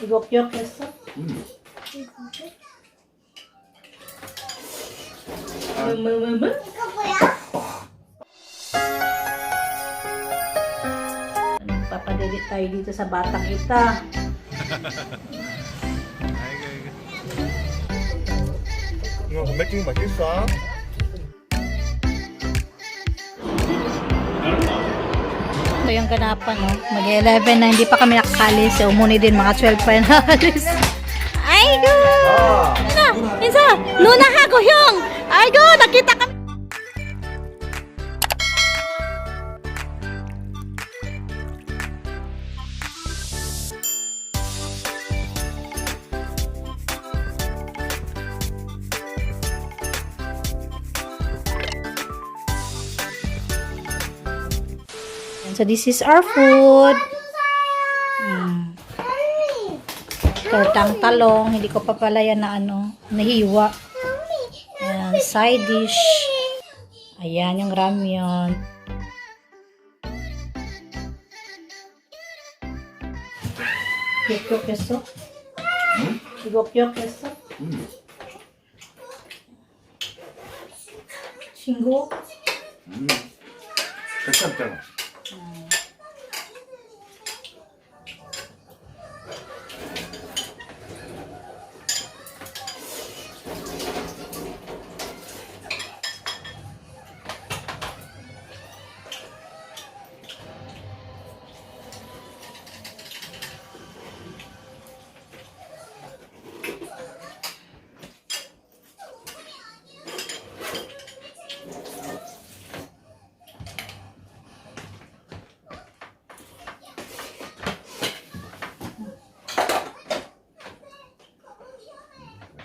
Yok 했어? 뭐? 이거 뭐야? Papadedit tayo dito sa batang ita. 이거 건맥주가 맛있어? Ito yung ganapan, no? Mag-11 na hindi pa kami nakakalis. So, umuni din mga 12 pa na alis. Aigo! Insa! Luna ha, Gohyong! Aigo! Nakita kami! So, this is our food. Tortang talong. Hindi ko pa pala yan na nahiwa. Ayan, side dish. Ayan, yung ramyun. Yok keso. Yok keso. Shingo. 괜찮잖아.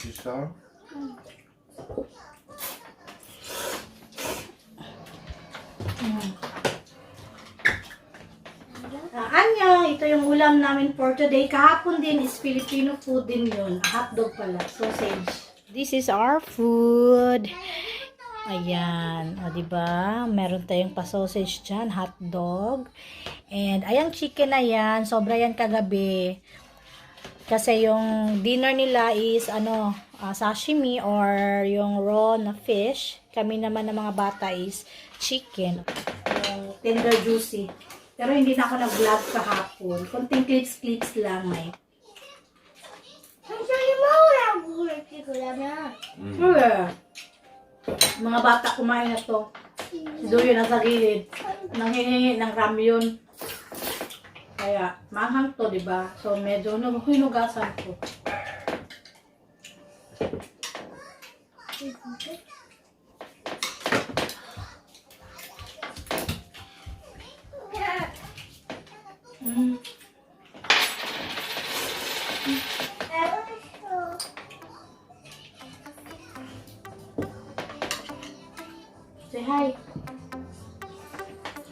맛있어? Anyang, ito yung ulam namin for today. Kahapon din is Filipino food din yun. Hotdog pala, sausage. This is our food. Ayan, o diba? Meron tayong pa-sausage dyan, hotdog. And ayang chicken na yan, sobra yan kagabi. Kasi yung dinner nila is sashimi or yung raw na fish. Kami naman ng mga bata is chicken. Yung tender juicy. Pero hindi na ako nag-vlog kahapon. Konting clips lang eh. 천천히 먹으라고 그랬지 그러면. Mga bata kumain na to. Si Doyo nasa gilid. Nanghihingi ng ramyun. Kaya, manghang to, diba? So, medyo hinugasan ko. Say hi.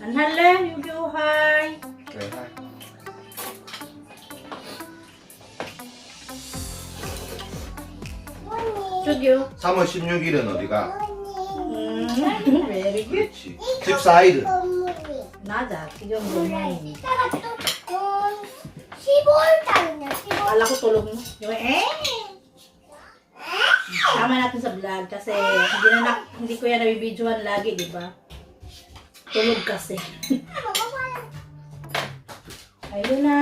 Anhale, you hi. 네, Chugyo. 3월 16일은 어디가? Very good. 그렇지. 14일은? 건물이. Nada, tignan mo na yun. 이따가 또 15월달이냐 15월. Akala ko tulog mo. Yung Tama natin sa vlog kasi hindi ko yan nabibidyohan lagi, di ba? Tulog kasi. Ayun na.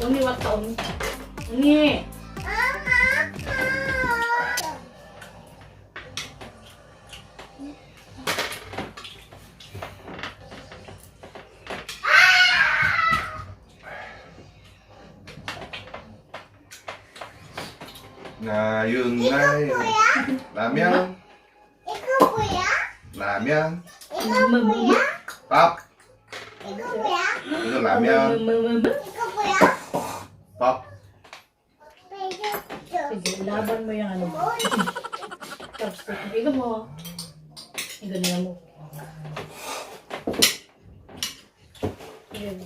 Uni, wag ka, Uni. Uni. 나윤나의 라면 이거 뭐야? 라면 이거 뭐야? 밥 이거 뭐야? 이거 라면 이거 뭐야? 밥 Sige, laban mo yung ano mo. Chopstick. Igo mo. Igo na mo. Igo.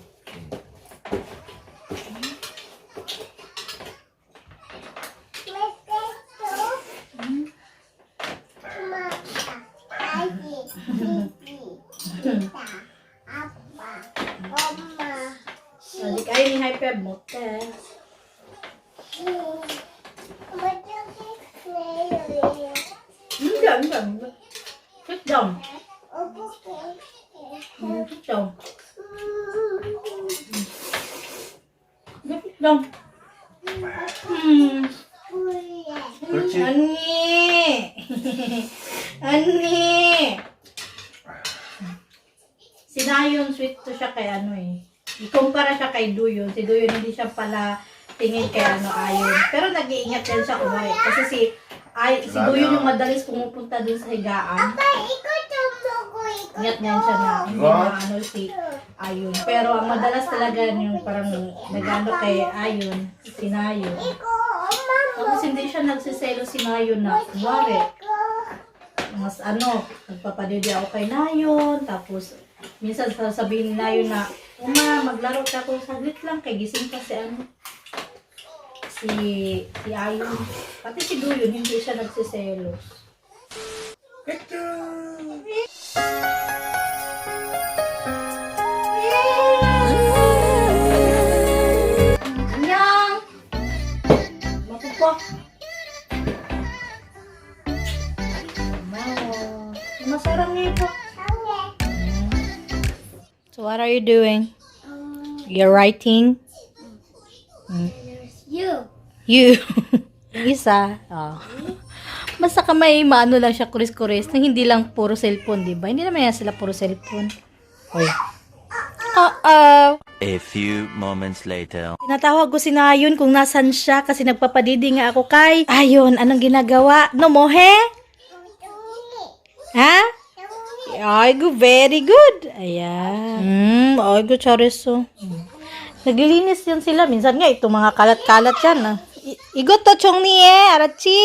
Tita, Apa, Oma, Hindi kayo ni Hyper mo, te. Hindi. Sit down. Sit down. Sit down. 그렇지. Ani! Ani! Si Nayon, sweet to siya kay ano eh. Ikumpara siya kay Duyon. Si Duyon hindi siya pala tingin kay ano Ayon. Pero nag-iingat yan siya kumari. Kasi si Duyon yung madalis pumupunta dun sa higaan. Ingat niyan siya na hindi na ano si Ayon. Pero ang madalas talaga yung parang nag-ano kay Ayon, si Nayon. Tapos hindi siya nagsiselo si Nayon na kumari. Mas ano, nagpapadidi ako kay Nayon. Tapos minsan sasabihin ni Nayon na, Uma, maglaro ka ako saglit lang kay gising pa si ano. Si Ayon. Pati si Duyon, hindi siya nagsiselo. Anyang! Matupo. Masarap niya ito. So what are you doing? You're writing? You. You. Yung isa. Oh. Basta ka may maano lang siya kuris-kuris na hindi lang puro cellphone, di ba? Hindi naman yan sila puro cellphone. Oy. Uh-oh. A few moments later. Tinatawag ko si Nayon kung nasan siya kasi nagpapadidi nga ako kay Ayon. Anong ginagawa? No mo, he? Ha? Ay, very good. Ayan. Ay, good, Chorizo. Naglilinis yan sila. Minsan nga, itong mga kalat-kalat yan. Igot to, chong niye, arachi.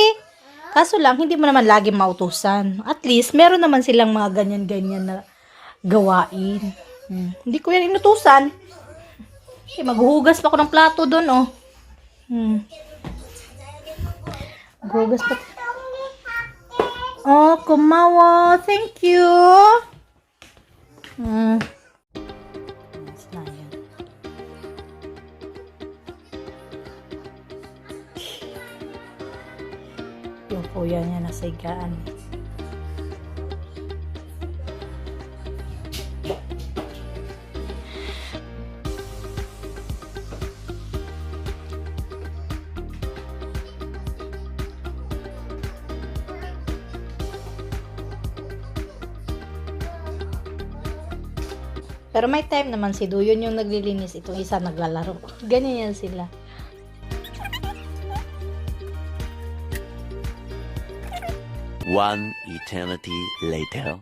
Kaso lang, hindi mo naman lagi mautusan. At least, meron naman silang mga ganyan-ganyan na gawain. Hindi ko yan inutusan. Okay, maghuhugas pa ako ng plato doon, oh. Maghuhugas pa. Oh, kumawa. Thank you. Yung kuya niya nasa higaan. Pero may time naman si Duyon yung naglilinis, itong isa naglalaro. Ganyan yan sila. One eternity later.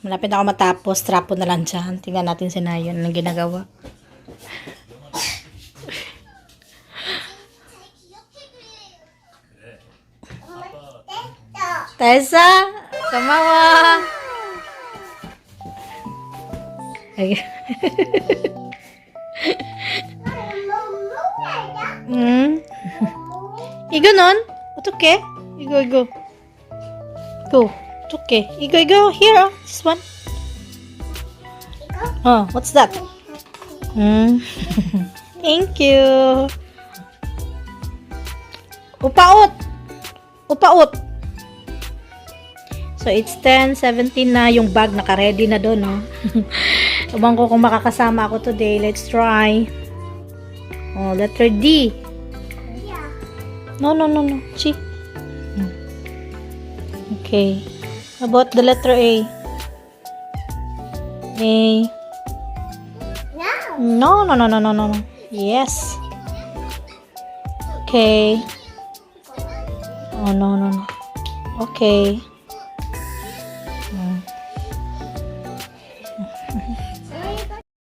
Malapit na ako matapos. Trapo na lang dyan. Tingnan natin si Nayon. Anong ginagawa? Tessa! Kamawa! Ay. Igo nun? It's okay. Igo. Go. It's okay. Igo. Here, this one. Oh, what's that? Thank you. Upaot. So, it's 10:17 na. Yung bag naka-ready na doon, no? Abang ko kung makakasama ako today. Let's try. Oh, letter D. Yeah. No. Chi. Okay. How about the letter A? A. No. No. Yes. Okay. Oh, no. Okay.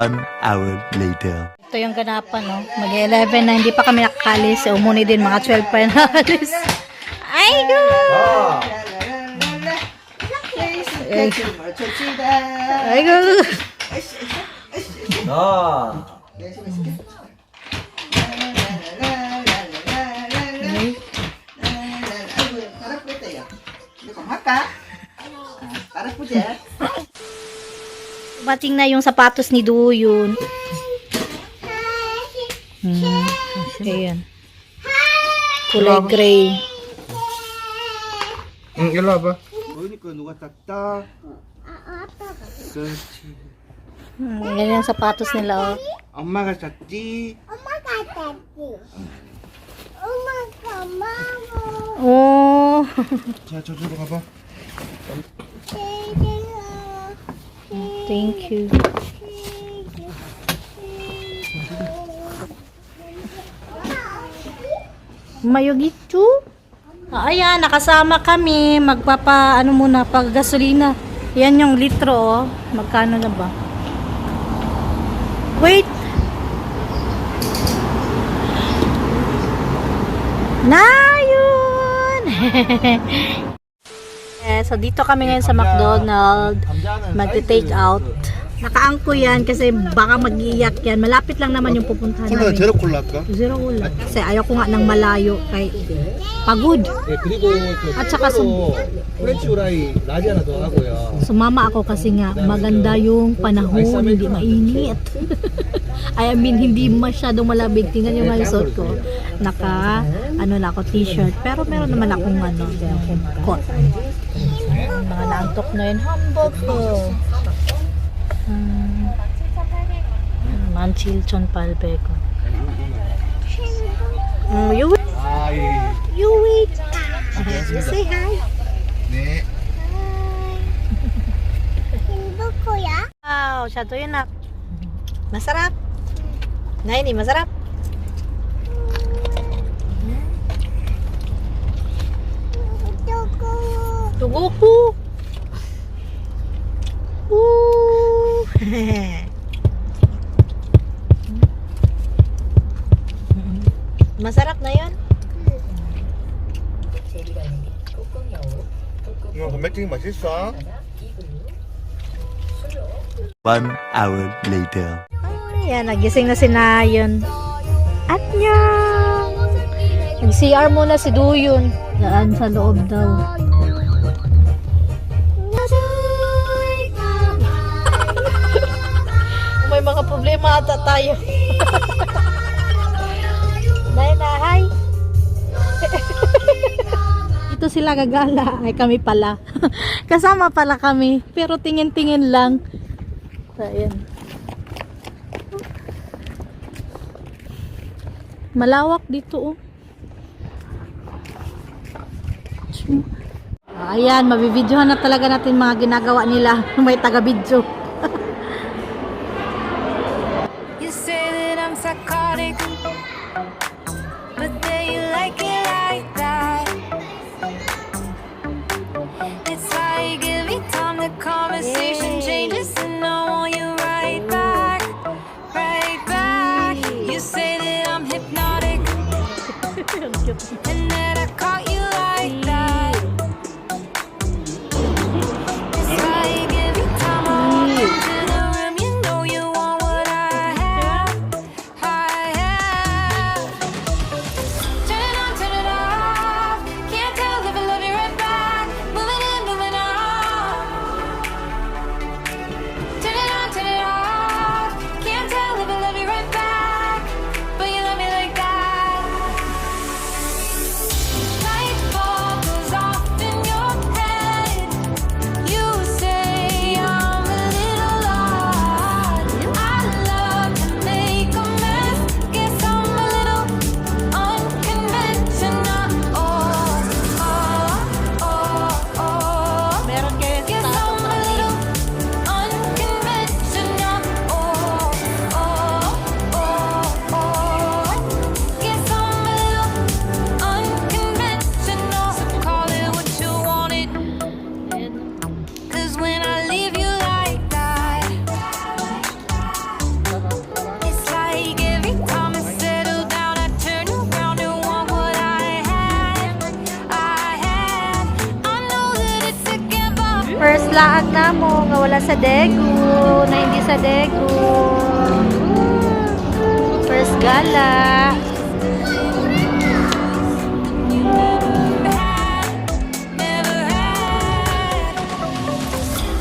An hour later. Ito yung ganapan, no? Mag-11 na, hindi pa kami nakakalis. Umuni din, mga 12 pa yung nakalis. Ay, go! Ay, go! Para po dyan. Bating na yung sapatos ni Duyun. Ayan. Kulay gray. 일로 와봐. 보니까 누가 땄다. 그렇지. Yan yung sapatos nila. Oh. 엄마가 땄지. 엄마가 땄지. 엄마가 마모. Oh. 자, 저쪽으로 가봐. Thank you. Mayogichu. Ayan, nakasama kami. Ano muna, pag gasolina. Yan yung litro, oh. Magkano na ba? Wait. Nayun! So dito kami ngayon sa McDonald's. Magte-take out. Nakaangko yan kasi baka mag-iiyak yan. Malapit lang naman yung pupuntahan 콜라 namin. 제로 콜라 할까? Zero ula. Kasi ayaw ko nga ng malayo kay pagod. 네, 그리고 또 At saka 프렌치 후라이 라지 하나 더 하고요. sumama ako kasi nga maganda yung panahon, hindi mainit. I mean, hindi masyadong malabig. Tingnan yung mga suot ko. Ano na ako, t-shirt. Pero meron naman akong coat. Mga naantok na yun. Hamburg ko. Manchilchon palbeko. You wait. 아, 예. You wait. Say hi. 네. 누구야? Wow, siya to yun na. Masarap. Naini, masarap. 누구? Tuguku. Woo. Masarap na yun. 이거 맥주 맛있어? 1 hour later. Ayan, nagising na si Nayon. At niyang! Nag-CR muna si Duyun. Daan sa loob daw. May mga problema ata tayo. Nayna, hi! Dito sila gagala. Ay, kami pala. Kasama pala kami. Pero tingin-tingin lang. So, ayan. Malawak dito, oh. Ayan, mabibidyohan na talaga natin mga ginagawa nila. May taga-video. You say that I'm psychotic, but then you like it like that. It's like every time the conversation changes, and I want you right back, right back. You say that I'm hypnotic, and that I caught you like that. It's like every time I walk into the room, you know you want what I have, I have. Turn it on, turn it off. Can't tell if I love you right back. Moving in, moving on. Turn it on, turn it off. Can't tell if I love you right back, but you love me like that. Light bulb goes off in your head. You say I'm a little odd. I love to make a mess. Guess I'm a little unconventional. Oh, oh, oh, oh. Meron kayo sa Guess I'm a little unconventional. Oh, oh, oh, oh. Guess I'm a little unconventional. So call it what you want it. 'Cause when I leave you like that, it's like every time I settle down, I turn around and want what I had. I know that it's a gamble. First laag na mo nga wala sa Daegu, na hindi sa Daegu. First gala. Never had.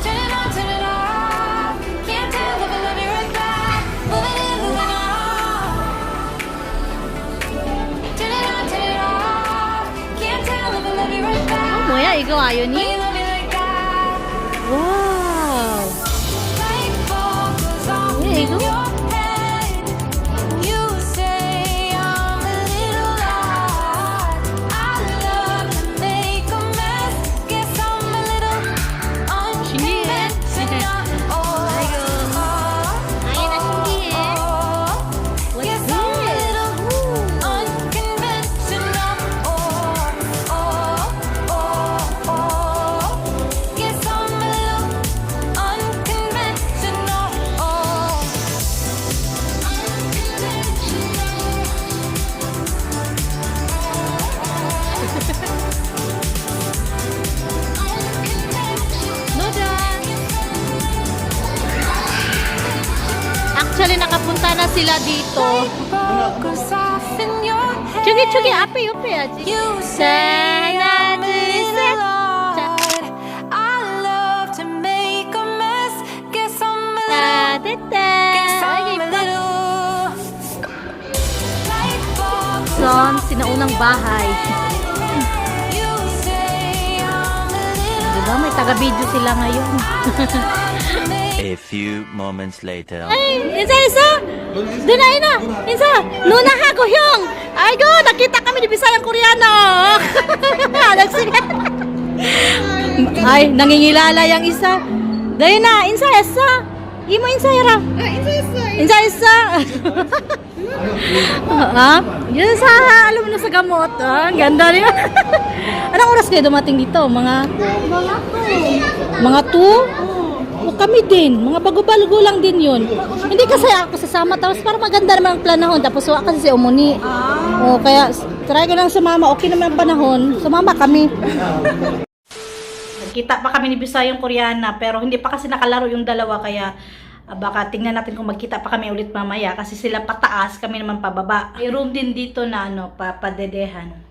Turn it on, turn it off. Can't 이거 아연이? But you love me like that. 와우. Light falls off 뭐야, in 이거? your head. You say I'm a little odd. I love to make a mess. Guess I'm a little unconventional. 아연아 신기해. Guess I'm a little unconventional. Guess I'm a little unconventional. Actually, nakapunta na sila dito. Focus off in your head. 저기 앞에 옆에 해야지. You say 하나, I'm 둘, a little 셋. odd. I love to make a mess. Guess I'm a little. 자, 됐다. Guess 아이고, I'm a 이뻐. little. Light bulbs Son, sinaunang bahay. You say I'm a little. Diba, may taga-video sila ngayon. A few moments later. Ay, Insa! Doon na, ina! Insa! Luna ha, Gohyong! Ay, go! Nakita kami ni Bisayang Koreano! Nagsiga! Ay, nangingilala yung isa. Dahil na, Insa, Esa! Imo, Insa, Yara! Insa, Esa! Ha? Yun sa, alam mo na sa gamot. Ah, ang ganda rin. Anong oras kayo dumating dito? Mga 2? O kami din, mga bago-bago lang din yun. Hindi kasi ako sasama, tapos para maganda naman ang planahon, tapos wala kasi si Umuni. O kaya, try ko lang sumama, okay naman ang panahon, sumama kami. Nagkita pa kami ni Bisayang Koreana, pero hindi pa kasi nakalaro yung dalawa, kaya baka tingnan natin kung magkita pa kami ulit mamaya, kasi sila pataas, kami naman pababa. May room din dito na papadedehan.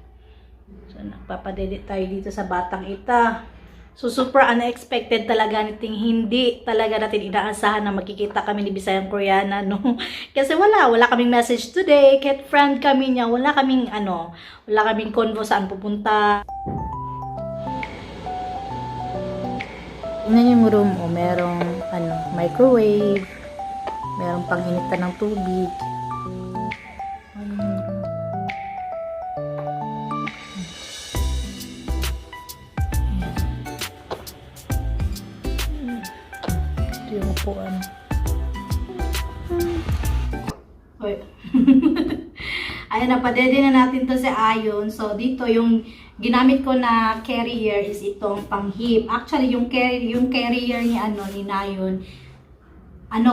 So, nagpapadede tayo dito sa Batang Ita. So, super unexpected talaga niting hindi talaga natin inaasahan na magkikita kami ni Bisayang Koreana, no? Kasi wala kaming message today, kahit friend kami niya, wala kaming convo saan pupunta. Tingnan niyo yung room, merong microwave, merong panginitan ng tubig. Yung upuan. Oy. Ayan, napadede na natin to si Ayon. So, dito yung ginamit ko na carrier is itong pang-hip. Actually, yung carrier ni Nayon,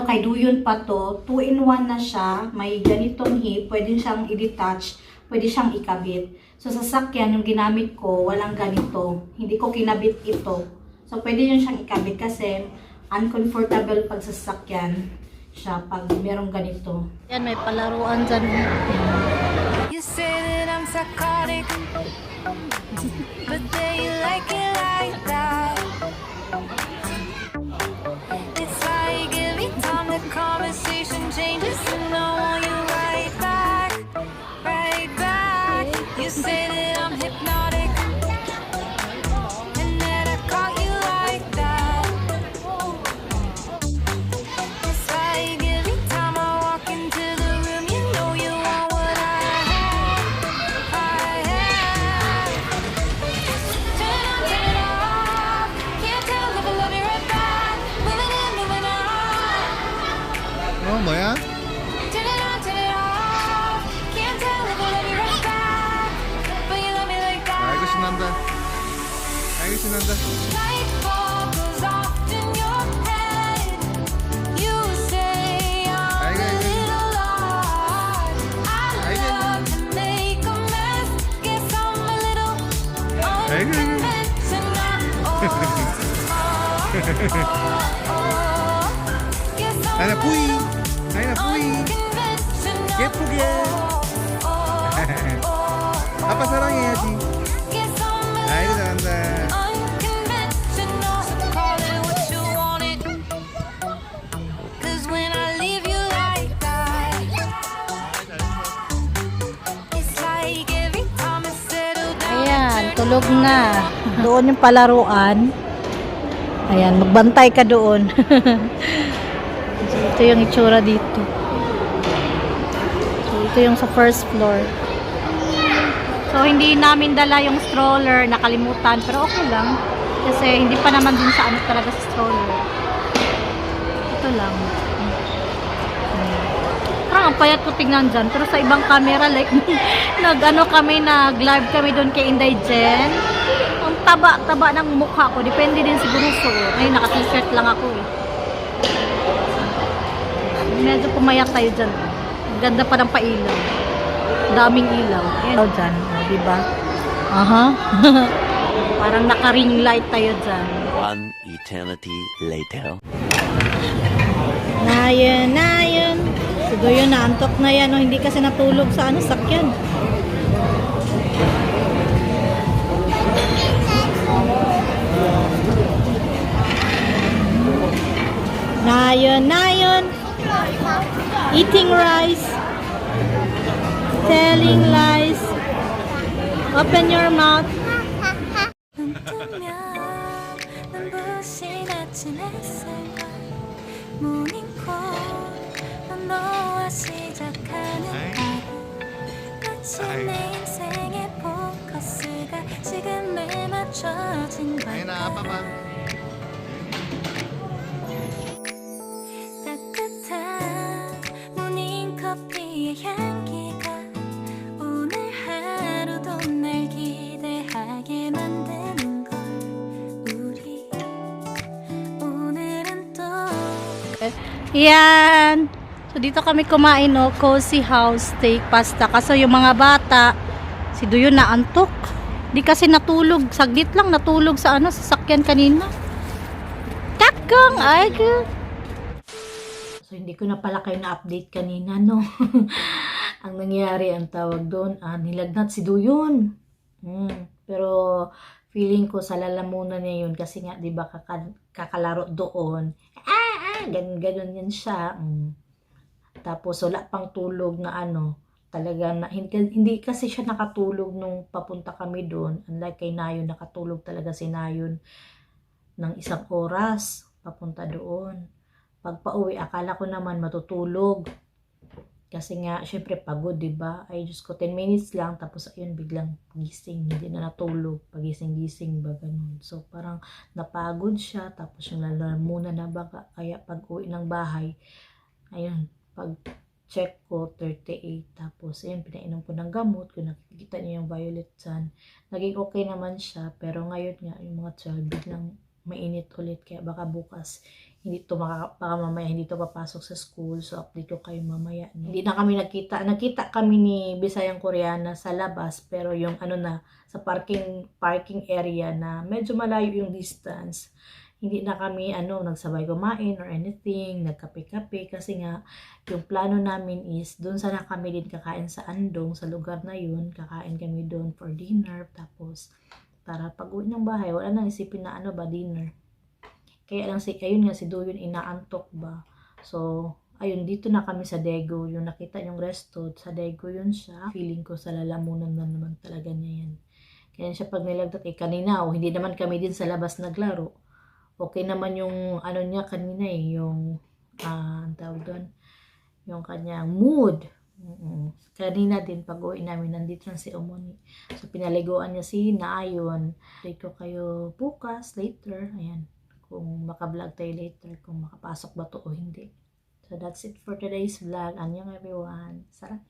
kay Duyon pa to. 2-in-1 na siya. May ganitong hip. Pwede siyang i-detach. Pwede siyang ikabit. So, sa sakyan, yung ginamit ko, walang ganito. Hindi ko kinabit ito. So, pwede yun siyang ikabit kasi uncomfortable pag sasakyan siya pag merong ganito. Yan, may palaruan dyan. You say that I'm psychotic, but then you like it like that. It's like every time the conversation changes, and I want you right back, right back. You say that I'm hypnotic, and that I caught you like that. It's like every time I walk into the room, you know you want what I have. Turn on, turn it off. Can't tell if I love you right back. Moving in, moving on. 뭐야? Turn it on, turn it off. Can't tell if I love you right back. But you love me like that. 아이고 신난다. 아이고 신난다. Light bulb goes off in your head. You say I'm a little odd. I love to make a mess. Guess I'm a little unconventional. Guess I'm 아이나 뿌이. 아이나 뿌이. unconventional. 예쁘게. 아빠 사랑해야지. Guess I'm a 아이고 little 잘한다. unconventional. Call it what you want it. 'Cause when I leave you like that, it's like every time I settle down. Ayan, tulog na. Doon yung palaruan. Ayan, magbantay ka doon. So, ito yung itsura dito. So, ito yung sa first floor. So, hindi namin dala yung stroller, nakalimutan. Pero okay lang. Kasi hindi pa naman din sa ano talaga sa stroller. Ito lang. Parang ang payat ko tingnan dyan. Pero sa ibang camera, like, nag-live kami doon kay Inday Jen. Ang taba-taba ng mukha ko. Depende din siguro so. Ngayon, naka-t-shirt lang ako eh. Medyo pumayat tayo dyan. Ang ganda pa ng pailaw. Daming ilaw. Ayan dyan. Diba? Aha. Parang naka-ring light tayo dyan. One eternity later. Nayan. Siguro yun, naantok na yan. O, hindi kasi natulog sa sakyan. Nayon. Eating rice. Telling lies. Open your mouth. 눈뜨면 눈부신 아침 햇살과 모닝콜 넌 너와 시작하는 하루 마치 내 인생의 포커스가 지금에 맞춰진 Ayun na, 걸까 papa. 따뜻한 모닝커피의 향기가 오늘 하루도 날 기대하게 만드는 걸 우리 오늘은 또 Yan. So, dito kami kumain, no? Cozy House Steak Pasta. Kaso yung mga bata, si Duyo na antok. Di kasi natulog. Saglit lang natulog sa sasakyan kanina. Takong! Ay, so, hindi ko na pala kayo na-update kanina, no? Ang nangyari, ang tawag doon, nilagnat si Duyon. Pero, feeling ko sa lalamunan niya yun kasi nga, di ba, kakalaro doon. Ganun yan siya. Tapos, wala pang tulog na talaga na, hindi kasi siya nakatulog nung papunta kami doon. Unlike kay Nayon, nakatulog talaga si Nayon ng 1 oras papunta doon. Pag pauwi, akala ko naman matutulog. Kasi nga, syempre pagod, diba? Ay, Diyos ko, 10 minutes lang. Tapos, ayun, biglang gising. Hindi na natulog. Pagising-gising ba, ganun. So, parang napagod siya. Tapos, yung lalamunan na baga. Kaya, pag uwi ng bahay, ayun, pag check ko, 38. Tapos, ayun, pinainom ko ng gamot. Kung nakikita niyo yung violet sun, naging okay naman siya. Pero ngayon nga, yung mga 12, biglang mainit ulit. Kaya baka bukas, baka mamaya hindi to papasok sa school. So, update ko kayo mamaya. Hindi na kami nakita kami ni Bisayang Koreana sa labas. Pero yung sa parking area na medyo malayo yung distance. Hindi na kami nagsabay kumain or anything, nagkape-kape. Kasi nga, yung plano namin is, doon sana kami din kakain sa Andong, sa lugar na yun. Kakain kami doon for dinner. Tapos, para pag uwi ng bahay, wala nang isipin na dinner. Kaya lang ayun nga si Duyon inaantok ba. So, ayun, dito na kami sa Daegu. Yung nakita yung resto, sa Daegu yun siya. Feeling ko sa lalamunan na naman talaga niya yan. Kaya siya pag nilagdat, kanina, hindi naman kami din sa labas naglaro. Okay naman yung niya kanina yung, ang tawag doon, yung kanyang mood. Kanina din pag uwi namin, nandito lang si Omoni. So, pinaliguan niya si Nayon. Dito kayo bukas, later. Ayan. Kung maka-vlog tayo later, kung makapasok ba to o hindi. So, that's it for today's vlog. Annyeong everyone. Sarap